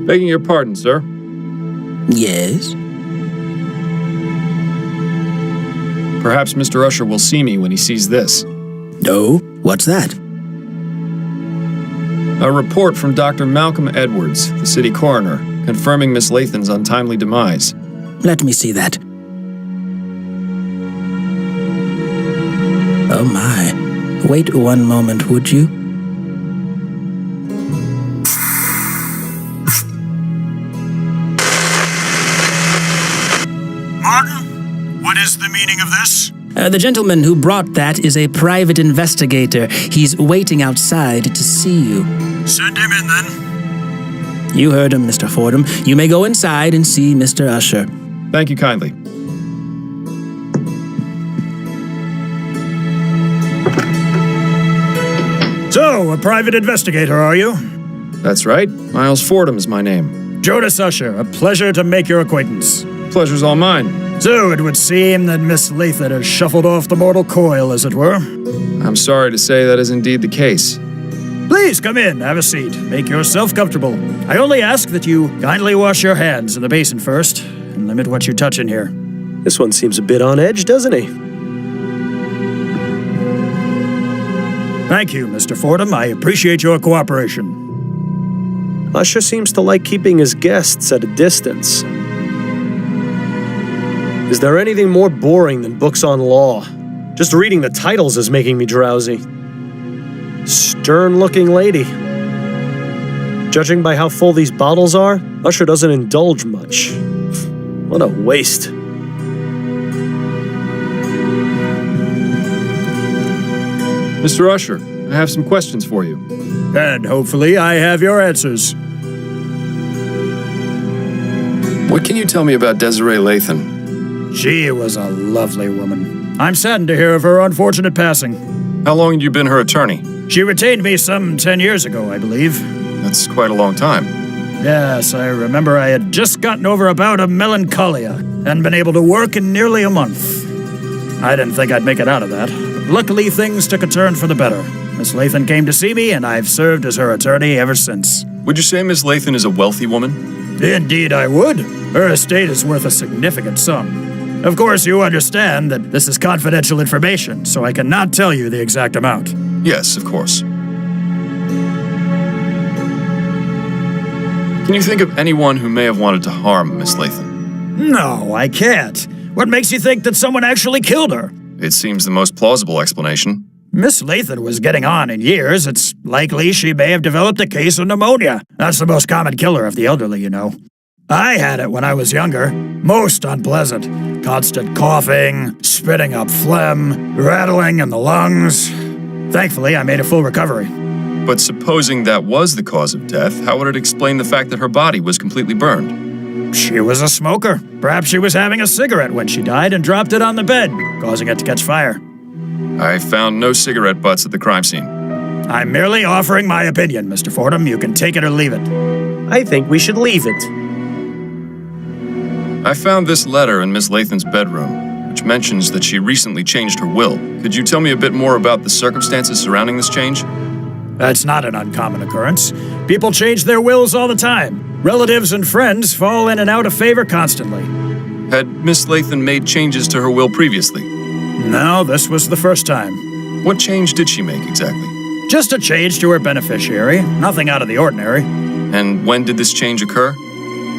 Begging your pardon, sir. Yes? Perhaps Mr. Usher will see me when he sees this. No? What's that? A report from Dr. Malcolm Edwards, the city coroner, confirming Miss Lathan's untimely demise. Let me see that. Oh my. Wait one moment, would you? Martin, what is the meaning of this? The gentleman who brought that is a private investigator. He's waiting outside to see you. Send him in, then. You heard him, Mr. Fordham. You may go inside and see Mr. Usher. Thank you kindly. So, a private investigator, are you? That's right. Miles Fordham is my name. Jonas Usher, a pleasure to make your acquaintance. Pleasure's all mine. So, it would seem that Miss Lathan has shuffled off the mortal coil, as it were. I'm sorry to say that is indeed the case. Please come in, have a seat. Make yourself comfortable. I only ask that you kindly wash your hands in the basin first, and limit what you touch in here. This one seems a bit on edge, doesn't he? Thank you, Mr. Fordham. I appreciate your cooperation. Usher seems to like keeping his guests at a distance. Is there anything more boring than books on law? Just reading the titles is making me drowsy. Stern-looking lady. Judging by how full these bottles are, Usher doesn't indulge much. What a waste. Mr. Usher, I have some questions for you. And hopefully I have your answers. What can you tell me about Desiree Lathan? She was a lovely woman. I'm saddened to hear of her unfortunate passing. How long had you been her attorney? She retained me some 10 years ago, I believe. That's quite a long time. Yes, I remember I had just gotten over a bout of melancholia and been able to work in nearly a month. I didn't think I'd make it out of that. But luckily, things took a turn for the better. Miss Lathan came to see me, and I've served as her attorney ever since. Would you say Miss Lathan is a wealthy woman? Indeed I would. Her estate is worth a significant sum. Of course, you understand that this is confidential information, so I cannot tell you the exact amount. Yes, of course. Can you think of anyone who may have wanted to harm Miss Lathan? No, I can't. What makes you think that someone actually killed her? It seems the most plausible explanation. Miss Lathan was getting on in years. It's likely she may have developed a case of pneumonia. That's the most common killer of the elderly, you know. I had it when I was younger. Most unpleasant. Constant coughing, spitting up phlegm, rattling in the lungs. Thankfully, I made a full recovery. But supposing that was the cause of death, how would it explain the fact that her body was completely burned? She was a smoker. Perhaps she was having a cigarette when she died and dropped it on the bed, causing it to catch fire. I found no cigarette butts at the crime scene. I'm merely offering my opinion, Mr. Fordham. You can take it or leave it. I think we should leave it. I found this letter in Miss Lathan's bedroom, which mentions that she recently changed her will. Could you tell me a bit more about the circumstances surrounding this change? That's not an uncommon occurrence. People change their wills all the time. Relatives and friends fall in and out of favor constantly. Had Miss Lathan made changes to her will previously? No, this was the first time. What change did she make exactly? Just a change to her beneficiary. Nothing out of the ordinary. And when did this change occur?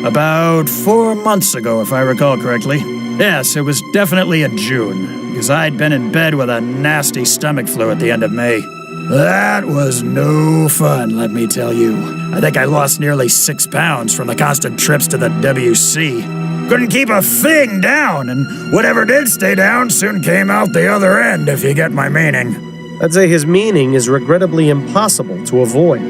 About 4 months ago, if I recall correctly. Yes, it was definitely in June, because I'd been in bed with a nasty stomach flu at the end of May. That was no fun, let me tell you. I think I lost nearly 6 pounds from the constant trips to the WC. Couldn't keep a thing down, and whatever did stay down soon came out the other end, if you get my meaning. I'd say his meaning is regrettably impossible to avoid.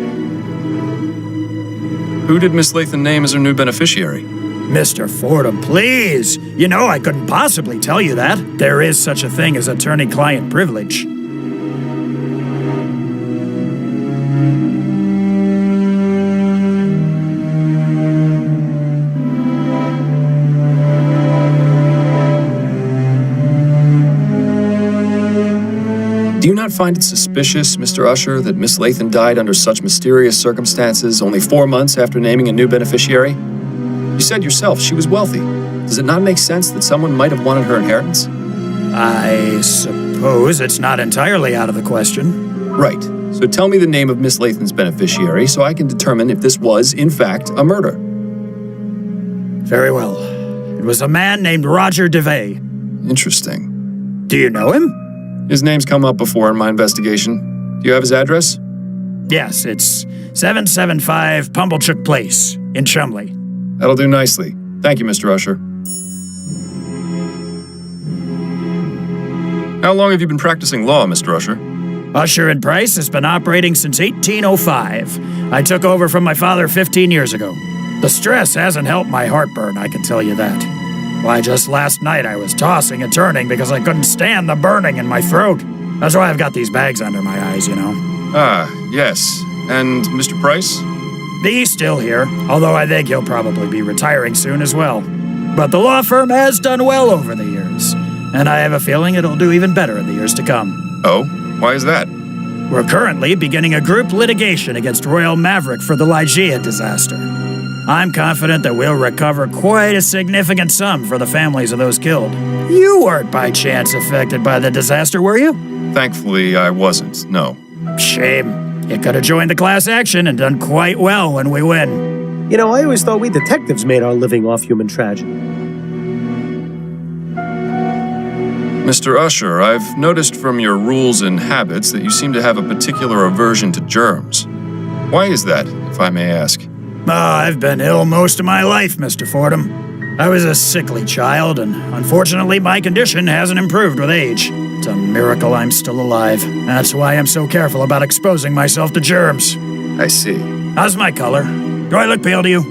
Who did Miss Lathan name as her new beneficiary? Mr. Fordham, please. You know I couldn't possibly tell you that. There is such a thing as attorney-client privilege. Do you not find it suspicious, Mr. Usher, that Miss Lathan died under such mysterious circumstances only 4 months after naming a new beneficiary? You said yourself she was wealthy. Does it not make sense that someone might have wanted her inheritance? I suppose it's not entirely out of the question. Right. So tell me the name of Miss Lathan's beneficiary so I can determine if this was, in fact, a murder. Very well. It was a man named Roger DeVay. Interesting. Do you know him? His name's come up before in my investigation. Do you have his address? Yes, it's 775 Pumblechook Place in Chumley. That'll do nicely. Thank you, Mr. Usher. How long have you been practicing law, Mr. Usher? Usher and Price has been operating since 1805. I took over from my father 15 years ago. The stress hasn't helped my heartburn, I can tell you that. Why, just last night I was tossing and turning because I couldn't stand the burning in my throat. That's why I've got these bags under my eyes, you know. Ah, yes. And Mr. Price? He's still here, although I think he'll probably be retiring soon as well. But the law firm has done well over the years, and I have a feeling it'll do even better in the years to come. Oh, why is that? We're currently beginning a group litigation against Royal Maverick for the Lygia disaster. I'm confident that we'll recover quite a significant sum for the families of those killed. You weren't by chance affected by the disaster, were you? Thankfully, I wasn't, no. Shame. You could have joined the class action and done quite well when we win. You know, I always thought we detectives made our living off human tragedy. Mr. Usher, I've noticed from your rules and habits that you seem to have a particular aversion to germs. Why is that, if I may ask? I've been ill most of my life, Mr. Fordham. I was a sickly child, and unfortunately my condition hasn't improved with age. It's a miracle I'm still alive. That's why I'm so careful about exposing myself to germs. I see. How's my color? Do I look pale to you?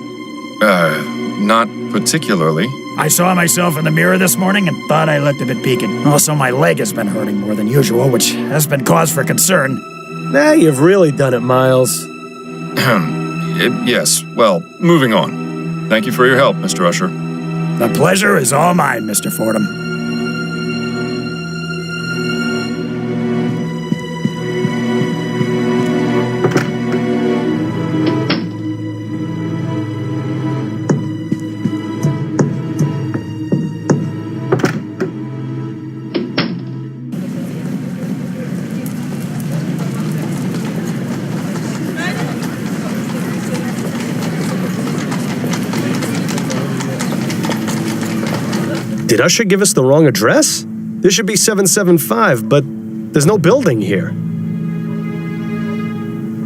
Not particularly. I saw myself in the mirror this morning and thought I looked a bit peaked. Also, my leg has been hurting more than usual, which has been cause for concern. Nah, you've really done it, Miles. Yes, well, moving on. Thank you for your help, Mr. Usher. The pleasure is all mine, Mr. Fordham. Did Usher give us the wrong address? This should be 775, but there's no building here.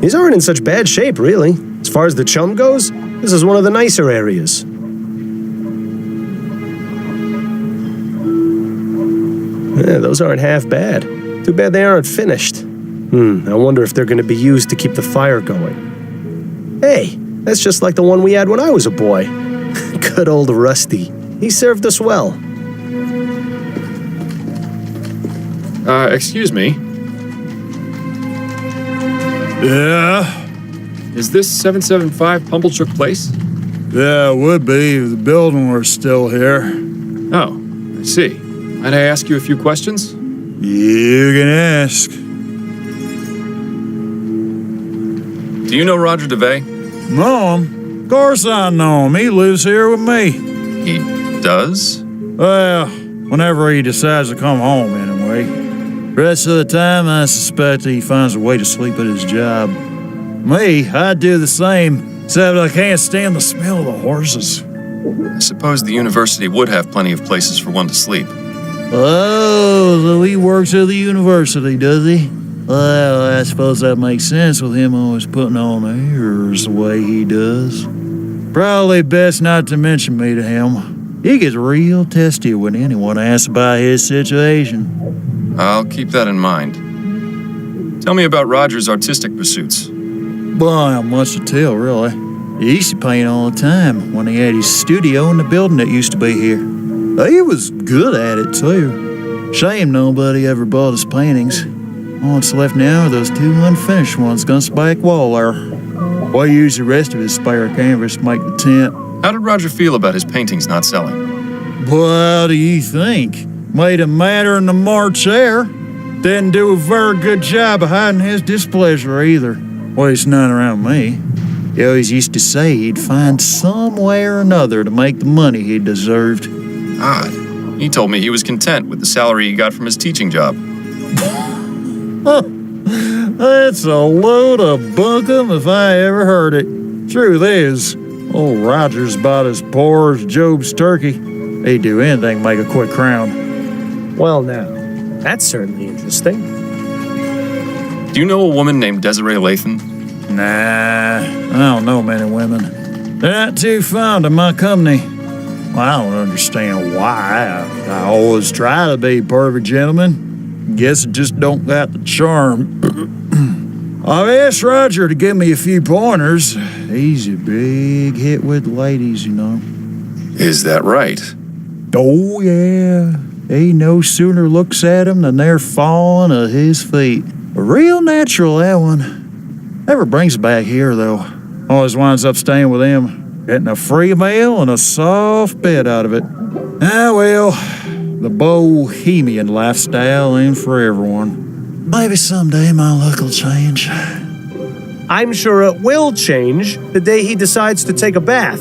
These aren't in such bad shape, really. As far as the chum goes, this is one of the nicer areas. Yeah, those aren't half bad. Too bad they aren't finished. I wonder if they're going to be used to keep the fire going. Hey, that's just like the one we had when I was a boy. Good old Rusty. He served us well. Excuse me. Yeah? Is this 775 Pumblechook Place? Yeah, it would be if the building were still here. Oh, I see. Might I ask you a few questions? You can ask. Do you know Roger DeVay? Know him? Of course I know him. He lives here with me. He does? Well, whenever he decides to come home, anyway. Rest of the time, I suspect he finds a way to sleep at his job. Me, I do the same, except I can't stand the smell of the horses. I suppose the university would have plenty of places for one to sleep. Oh, so he works at the university, does he? Well, I suppose that makes sense with him always putting on airs the way he does. Probably best not to mention me to him. He gets real testy when anyone asks about his situation. I'll keep that in mind. Tell me about Roger's artistic pursuits. Well, not much to tell, really. He used to paint all the time when he had his studio in the building that used to be here. He was good at it, too. Shame nobody ever bought his paintings. All that's left now are those 2 unfinished ones against the back wall there. Why use the rest of his spare canvas to make the tent? How did Roger feel about his paintings not selling? What do you think? Made him madder than the March air. Didn't do a very good job of hiding his displeasure either. Well, it's none around me. He always used to say he'd find some way or another to make the money he deserved. Odd. He told me he was content with the salary he got from his teaching job. That's a load of bunkum if I ever heard it. Truth is, old Roger's about as poor as Job's turkey. He'd do anything to make a quick crown. Well, now, that's certainly interesting. Do you know a woman named Desiree Lathan? Nah, I don't know many women. They're not too fond of my company. Well, I don't understand why. I always try to be a perfect gentleman. Guess it just don't got the charm. I've asked Roger to give me a few pointers. He's a big hit with ladies, you know. Is that right? Oh, yeah. He no sooner looks at them than they're falling at his feet. Real natural, that one. Never brings it back here, though. Always winds up staying with him, getting a free meal and a soft bed out of it. Ah, well, the bohemian lifestyle ain't for everyone. Maybe someday my luck will change. I'm sure it will change the day he decides to take a bath.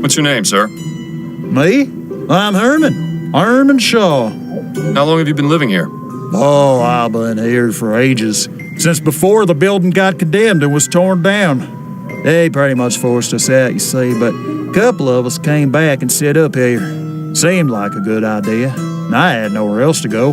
What's your name, sir? Me? I'm Herman Shaw. How long have you been living here? Oh, I've been here for ages. Since before the building got condemned and was torn down. They pretty much forced us out, you see, but a couple of us came back and set up here. Seemed like a good idea, and I had nowhere else to go.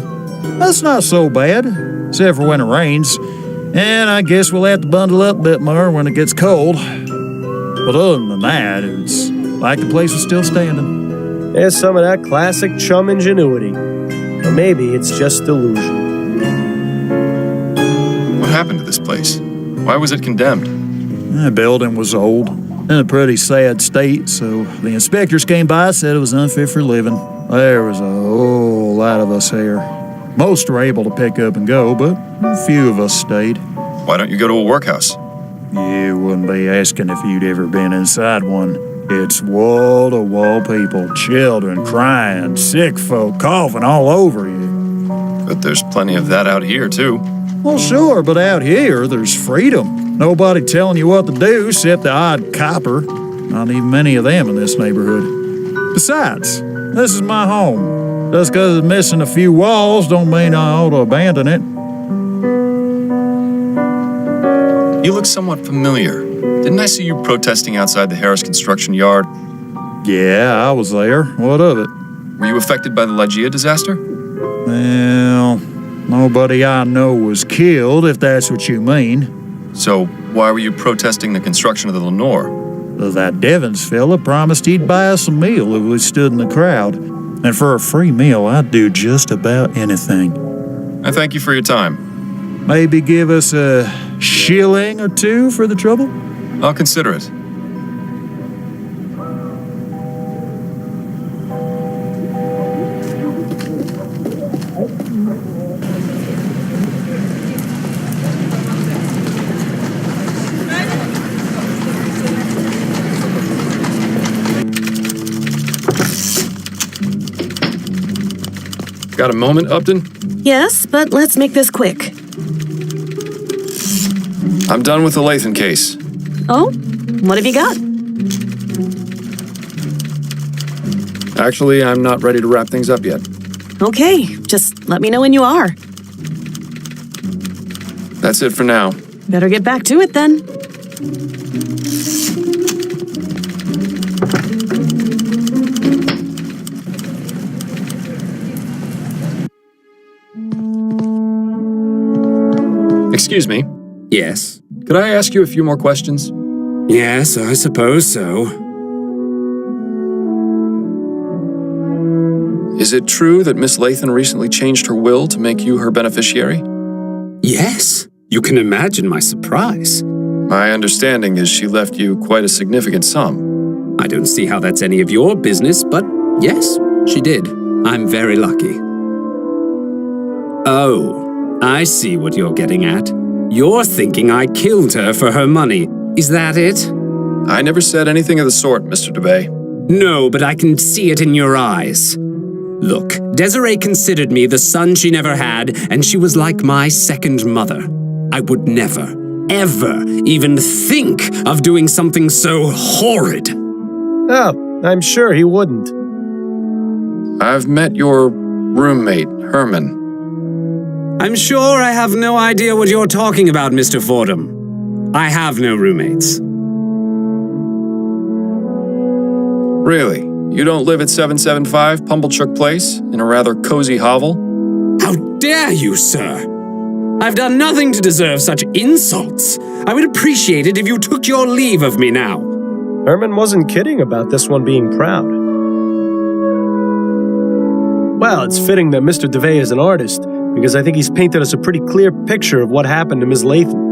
That's not so bad, except for when it rains, and I guess we'll have to bundle up a bit more when it gets cold. But other than that, it's like the place was still standing. There's some of that classic chum ingenuity. Or maybe it's just delusion. What happened to this place? Why was it condemned? The building was old, in a pretty sad state, so the inspectors came by and said it was unfit for living. There was a whole lot of us here. Most were able to pick up and go, but a few of us stayed. Why don't you go to a workhouse? You wouldn't be asking if you'd ever been inside one. It's wall-to-wall people, children crying, sick folk coughing all over you. But there's plenty of that out here, too. Well, sure, but out here, there's freedom. Nobody telling you what to do except the odd copper. Not even many of them in this neighborhood. Besides, this is my home. Just because it's missing a few walls don't mean I ought to abandon it. You look somewhat familiar. Didn't I see you protesting outside the Harris construction yard? Yeah, I was there. What of it? Were you affected by the Ligeia disaster? Well, nobody I know was killed, if that's what you mean. So why were you protesting the construction of the Lenore? That Devons fella promised he'd buy us a meal if we stood in the crowd. And for a free meal, I'd do just about anything. I thank you for your time. Maybe give us a shilling or two for the trouble? I'll consider it. Got a moment, Upton? Yes, but let's make this quick. I'm done with the Lathan case. Oh? What have you got? Actually, I'm not ready to wrap things up yet. Okay, just let me know when you are. That's it for now. Better get back to it then. Excuse me. Yes? Could I ask you a few more questions? Yes, I suppose so. Is it true that Miss Lathan recently changed her will to make you her beneficiary? Yes, you can imagine my surprise. My understanding is she left you quite a significant sum. I don't see how that's any of your business, but yes, she did. I'm very lucky. Oh, I see what you're getting at. You're thinking I killed her for her money. Is that it? I never said anything of the sort, Mr. DeBay. No, but I can see it in your eyes. Look, Desiree considered me the son she never had, and she was like my second mother. I would never, ever even think of doing something so horrid. Oh, I'm sure he wouldn't. I've met your roommate, Herman. I'm sure I have no idea what you're talking about, Mr. Fordham. I have no roommates. Really? You don't live at 775 Pumblechook Place, in a rather cozy hovel? How dare you, sir? I've done nothing to deserve such insults. I would appreciate it if you took your leave of me now. Herman wasn't kidding about this one being proud. Well, it's fitting that Mr. DeVay is an artist, because I think he's painted us a pretty clear picture of what happened to Ms. Lathan.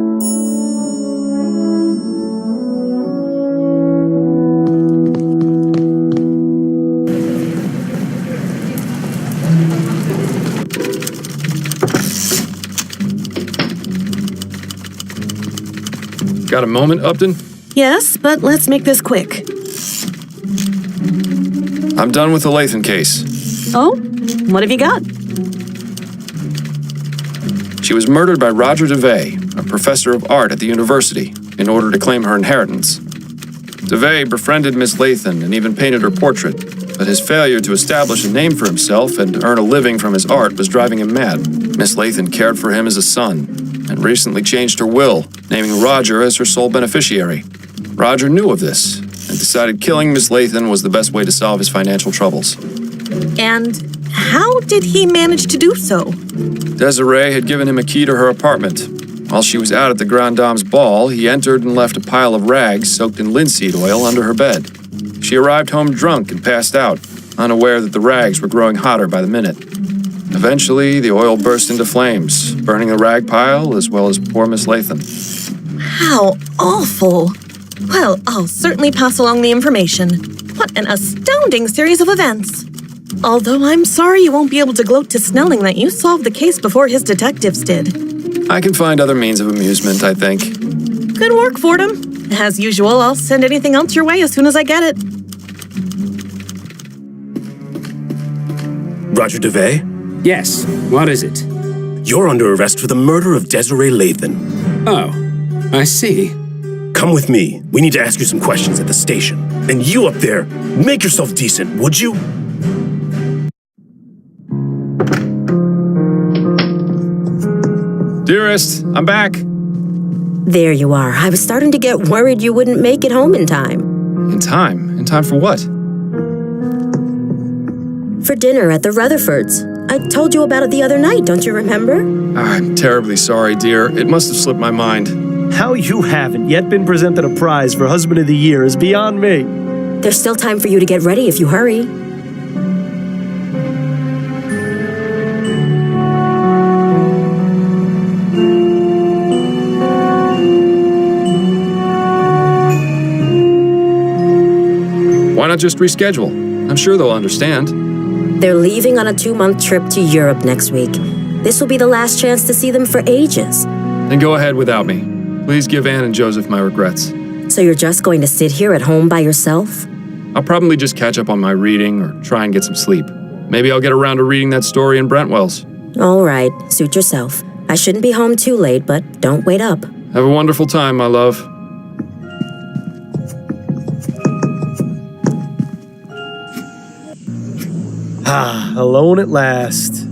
Got a moment, Upton? Yes, but let's make this quick. I'm done with the Lathan case. Oh? What have you got? She was murdered by Roger DeVay, a professor of art at the university, in order to claim her inheritance. DeVay befriended Miss Lathan and even painted her portrait, but his failure to establish a name for himself and earn a living from his art was driving him mad. Miss Lathan cared for him as a son, and recently changed her will, naming Roger as her sole beneficiary. Roger knew of this, and decided killing Miss Lathan was the best way to solve his financial troubles. And how did he manage to do so? Desiree had given him a key to her apartment. While she was out at the Grand Dame's ball, he entered and left a pile of rags soaked in linseed oil under her bed. She arrived home drunk and passed out, unaware that the rags were growing hotter by the minute. Eventually, the oil burst into flames, burning the rag pile as well as poor Miss Lathan. How awful. Well, I'll certainly pass along the information. What an astounding series of events. Although I'm sorry you won't be able to gloat to Snelling that you solved the case before his detectives did. I can find other means of amusement, I think. Good work, Fordham. As usual, I'll send anything else your way as soon as I get it. Roger DeVay? Yes, what is it? You're under arrest for the murder of Desiree Lathan. Oh, I see. Come with me. We need to ask you some questions at the station. And you up there, make yourself decent, would you? Dearest, I'm back. There you are. I was starting to get worried you wouldn't make it home in time. In time? In time for what? For dinner at the Rutherfords. I told you about it the other night, don't you remember? I'm terribly sorry, dear. It must have slipped my mind. How you haven't yet been presented a prize for Husband of the Year is beyond me. There's still time for you to get ready if you hurry. Why not just reschedule? I'm sure they'll understand. They're leaving on a 2-month trip to Europe next week. This will be the last chance to see them for ages. Then go ahead without me. Please give Anne and Joseph my regrets. So you're just going to sit here at home by yourself? I'll probably just catch up on my reading or try and get some sleep. Maybe I'll get around to reading that story in Brentwell's. All right, suit yourself. I shouldn't be home too late, but don't wait up. Have a wonderful time, my love. Alone at last.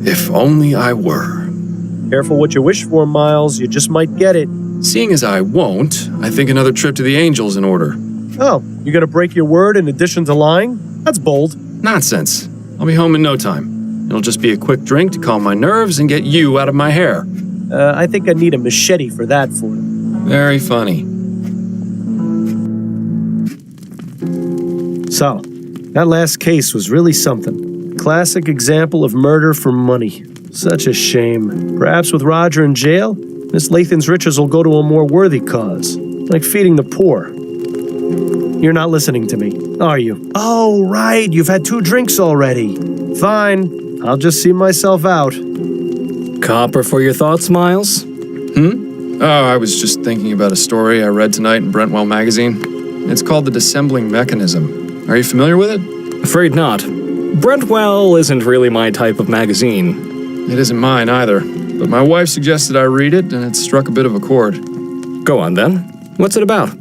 If only I were. Careful what you wish for, Miles. You just might get it. Seeing as I won't, I think another trip to the Angel's in order. Oh, you gonna break your word in addition to lying? That's bold. Nonsense. I'll be home in no time. It'll just be a quick drink to calm my nerves and get you out of my hair. I think I need a machete for that for you. Very funny. So, that last case was really something. Classic example of murder for money. Such a shame. Perhaps with Roger in jail, Miss Lathan's riches will go to a more worthy cause, like feeding the poor. You're not listening to me, are you? Oh, right, you've had 2 drinks already. Fine, I'll just see myself out. Copper for your thoughts, Miles? Oh, I was just thinking about a story I read tonight in Brentwell magazine. It's called The Dissembling Mechanism. Are you familiar with it? Afraid not. Brentwell isn't really my type of magazine. It isn't mine either, but my wife suggested I read it, and it struck a bit of a chord. Go on then. What's it about?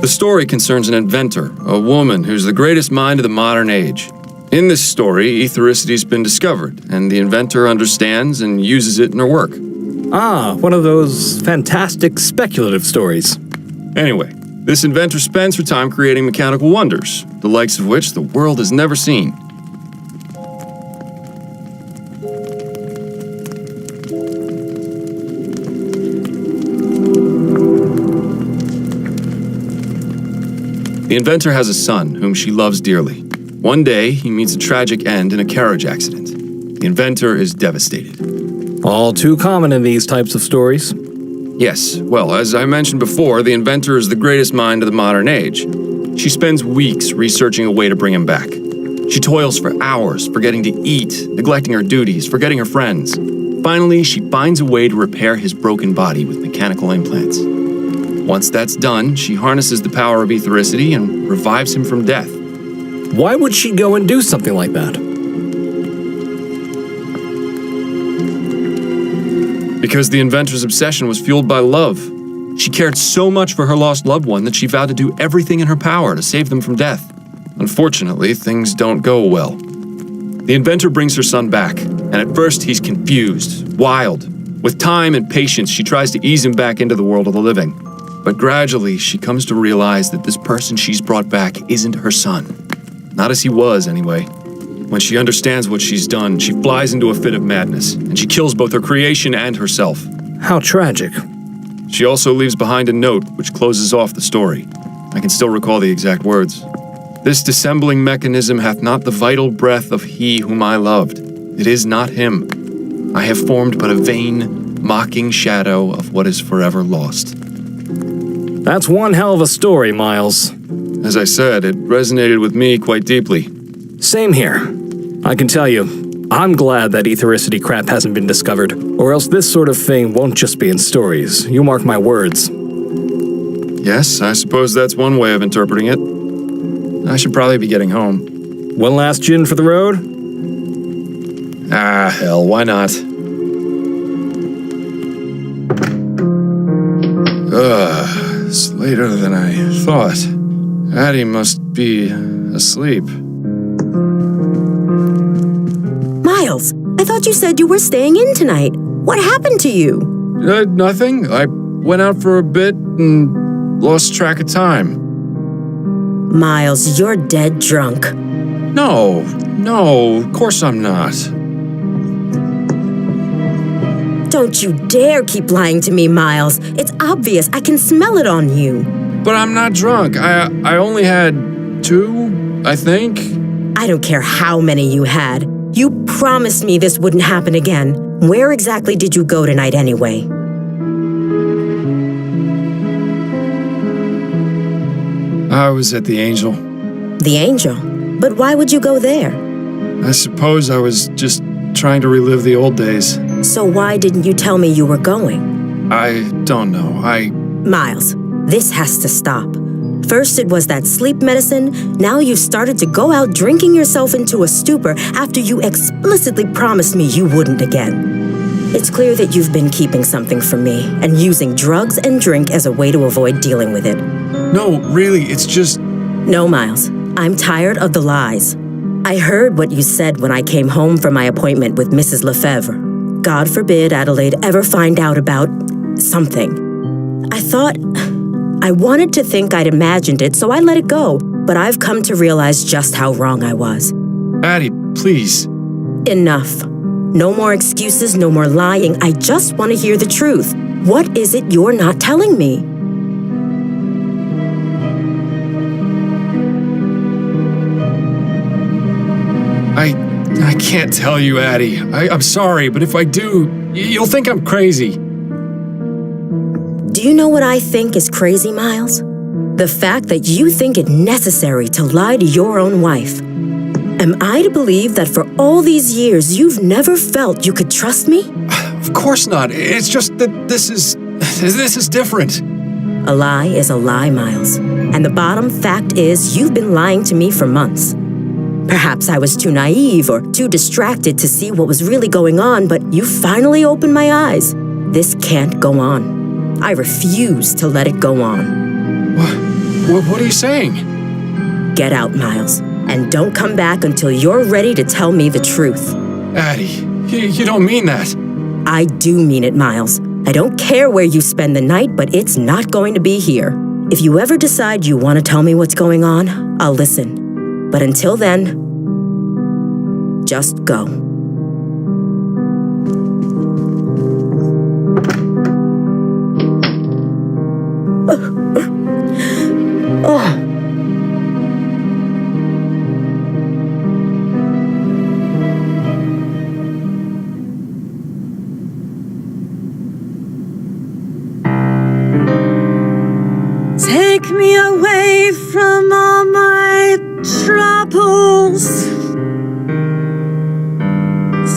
The story concerns an inventor, a woman who's the greatest mind of the modern age. In this story, ethericity's been discovered, and the inventor understands and uses it in her work. Ah, one of those fantastic speculative stories. Anyway, this inventor spends her time creating mechanical wonders, the likes of which the world has never seen. The inventor has a son whom she loves dearly. One day, he meets a tragic end in a carriage accident. The inventor is devastated. All too common in these types of stories. Yes, well, as I mentioned before, the inventor is the greatest mind of the modern age. She spends weeks researching a way to bring him back. She toils for hours, forgetting to eat, neglecting her duties, forgetting her friends. Finally, she finds a way to repair his broken body with mechanical implants. Once that's done, she harnesses the power of ethericity and revives him from death. Why would she go and do something like that? Because the inventor's obsession was fueled by love. She cared so much for her lost loved one that she vowed to do everything in her power to save them from death. Unfortunately, things don't go well. The inventor brings her son back, and at first he's confused, wild. With time and patience, she tries to ease him back into the world of the living. But gradually, she comes to realize that this person she's brought back isn't her son. Not as he was, anyway. When she understands what she's done, she flies into a fit of madness, and she kills both her creation and herself. How tragic. She also leaves behind a note which closes off the story. I can still recall the exact words. This dissembling mechanism hath not the vital breath of he whom I loved. It is not him. I have formed but a vain, mocking shadow of what is forever lost. That's one hell of a story, Miles. As I said, it resonated with me quite deeply. Same here. I can tell you, I'm glad that ethericity crap hasn't been discovered, or else this sort of thing won't just be in stories. You mark my words. Yes, I suppose that's one way of interpreting it. I should probably be getting home. One last gin for the road? Ah, hell, why not? It's later than I thought. Addie must be asleep. Miles, I thought you said you were staying in tonight. What happened to you? Nothing. I went out for a bit and lost track of time. Miles, you're dead drunk. No, of course I'm not. Don't you dare keep lying to me, Miles. It's obvious. I can smell it on you. But I'm not drunk. I only had 2, I think. I don't care how many you had. You promised me this wouldn't happen again. Where exactly did you go tonight anyway? I was at the Angel. The Angel? But why would you go there? I suppose I was just trying to relive the old days. So why didn't you tell me you were going? I don't know. Miles, this has to stop. First it was that sleep medicine, now you've started to go out drinking yourself into a stupor after you explicitly promised me you wouldn't again. It's clear that you've been keeping something from me and using drugs and drink as a way to avoid dealing with it. No, really, it's just... No, Miles. I'm tired of the lies. I heard what you said when I came home from my appointment with Mrs. Lefebvre. God forbid Adelaide ever find out about something. I wanted to think I'd imagined it, so I let it go. But I've come to realize just how wrong I was. Addie, please. Enough. No more excuses, no more lying. I just want to hear the truth. What is it you're not telling me? I can't tell you, Addie. I'm sorry, but if I do, you'll think I'm crazy. Do you know what I think is crazy, Miles? The fact that you think it necessary to lie to your own wife. Am I to believe that for all these years you've never felt you could trust me? Of course not. It's just that this is different. A lie is a lie, Miles. And the bottom fact is you've been lying to me for months. Perhaps I was too naive or too distracted to see what was really going on, but you finally opened my eyes. This can't go on. I refuse to let it go on. What are you saying? Get out, Miles, and don't come back until you're ready to tell me the truth. Addie, you don't mean that. I do mean it, Miles. I don't care where you spend the night, but it's not going to be here. If you ever decide you want to tell me what's going on, I'll listen. But until then, just go. Take me away from all my troubles,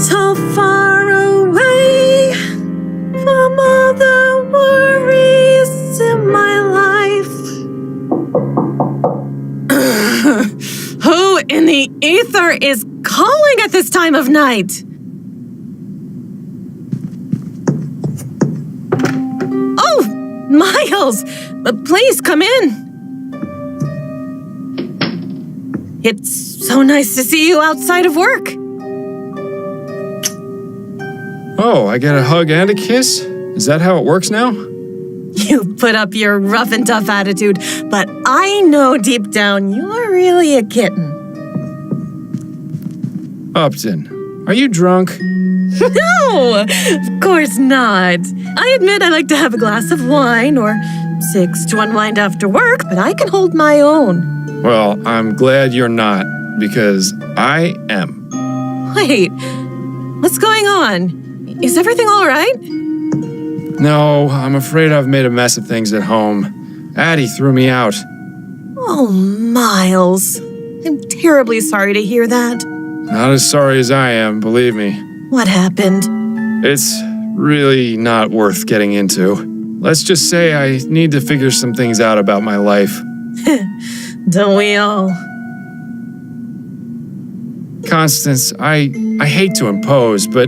so far away from all the worries in my life. Who in the ether is calling at this time of night? Oh, Miles! Please come in. It's so nice to see you outside of work. Oh, I get a hug and a kiss? Is that how it works now? You put up your rough and tough attitude, but I know deep down you're really a kitten. Upton, are you drunk? No, of course not. I admit I like to have a glass of wine or 6 to unwind after work, but I can hold my own. Well, I'm glad you're not, because I am. Wait, what's going on? Is everything all right? No, I'm afraid I've made a mess of things at home. Addie threw me out. Oh, Miles. I'm terribly sorry to hear that. Not as sorry as I am, believe me. What happened? It's really not worth getting into. Let's just say I need to figure some things out about my life. Don't we all? Constance, I hate to impose, but...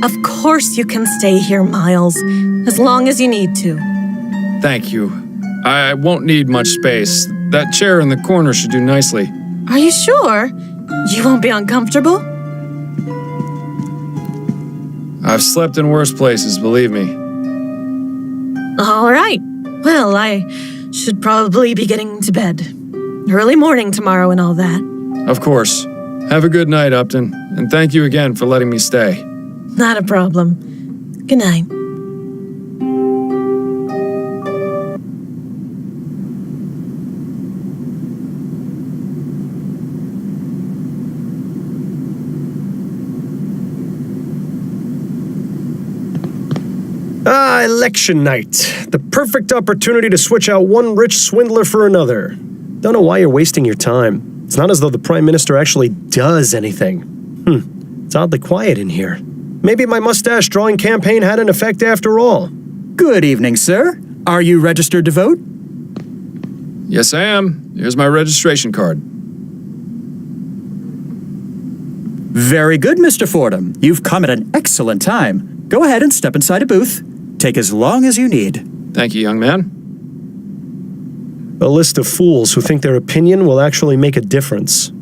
Of course you can stay here, Miles, as long as you need to. Thank you. I won't need much space. That chair in the corner should do nicely. Are you sure? You won't be uncomfortable? I've slept in worse places, believe me. All right. Well, I should probably be getting to bed. Early morning tomorrow and all that. Of course. Have a good night, Upton, and thank you again for letting me stay. Not a problem. Good night. Ah, election night. The perfect opportunity to switch out one rich swindler for another. Don't know why you're wasting your time. It's not as though the Prime Minister actually does anything. It's oddly quiet in here. Maybe my mustache drawing campaign had an effect after all. Good evening, sir. Are you registered to vote? Yes, I am. Here's my registration card. Very good, Mr. Fordham. You've come at an excellent time. Go ahead and step inside a booth. Take as long as you need. Thank you, young man. A list of fools who think their opinion will actually make a difference.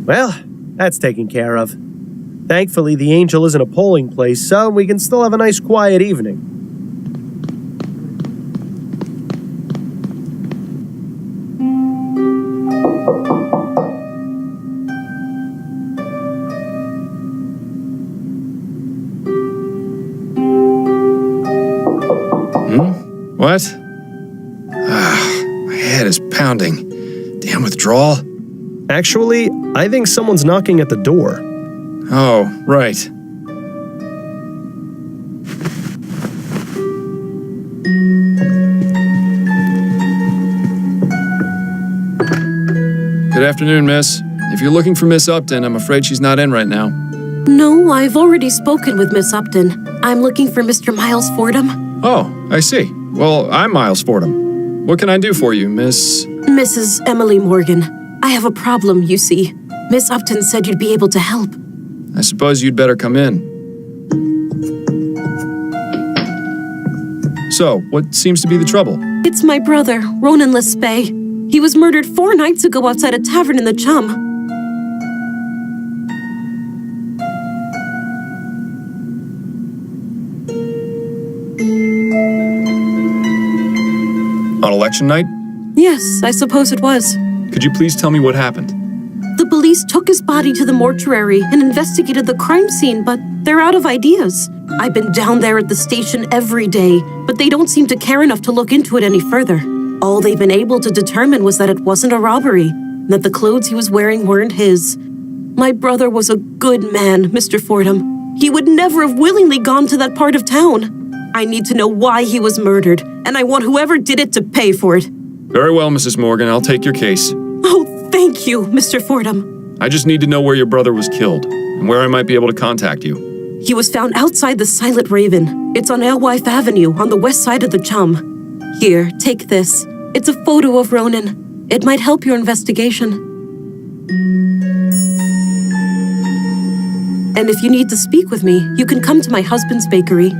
Well, that's taken care of. Thankfully, the Angel isn't a polling place, so we can still have a nice quiet evening. What? My head is pounding. Damn withdrawal. Actually, I think someone's knocking at the door. Oh, right. Good afternoon, miss. If you're looking for Miss Upton, I'm afraid she's not in right now. No, I've already spoken with Miss Upton. I'm looking for Mr. Miles Fordham. Oh, I see. Well, I'm Miles Fordham. What can I do for you, Miss... Mrs. Emily Morgan. I have a problem, you see. Miss Upton said you'd be able to help. I suppose you'd better come in. So, what seems to be the trouble? It's my brother, Ronan Lespay. He was murdered 4 nights ago outside a tavern in the Chum. On election night? Yes, I suppose it was. Could you please tell me what happened? The police took his body to the mortuary and investigated the crime scene, but they're out of ideas. I've been down there at the station every day, but they don't seem to care enough to look into it any further. All they've been able to determine was that it wasn't a robbery, that the clothes he was wearing weren't his. My brother was a good man, Mr. Fordham. He would never have willingly gone to that part of town. I need to know why he was murdered, and I want whoever did it to pay for it. Very well, Mrs. Morgan. I'll take your case. Oh, thank you, Mr. Fordham. I just need to know where your brother was killed, and where I might be able to contact you. He was found outside the Silent Raven. It's on Alewife Avenue, on the west side of the Chum. Here, take this. It's a photo of Ronan. It might help your investigation. And if you need to speak with me, you can come to my husband's bakery.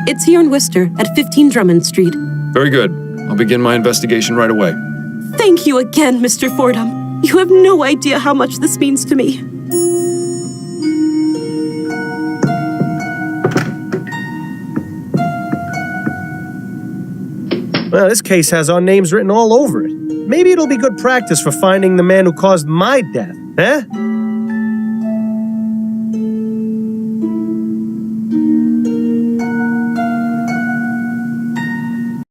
It's here in Worcester, at 15 Drummond Street. Very good. I'll begin my investigation right away. Thank you again, Mr. Fordham. You have no idea how much this means to me. Well, this case has our names written all over it. Maybe it'll be good practice for finding the man who caused my death, eh?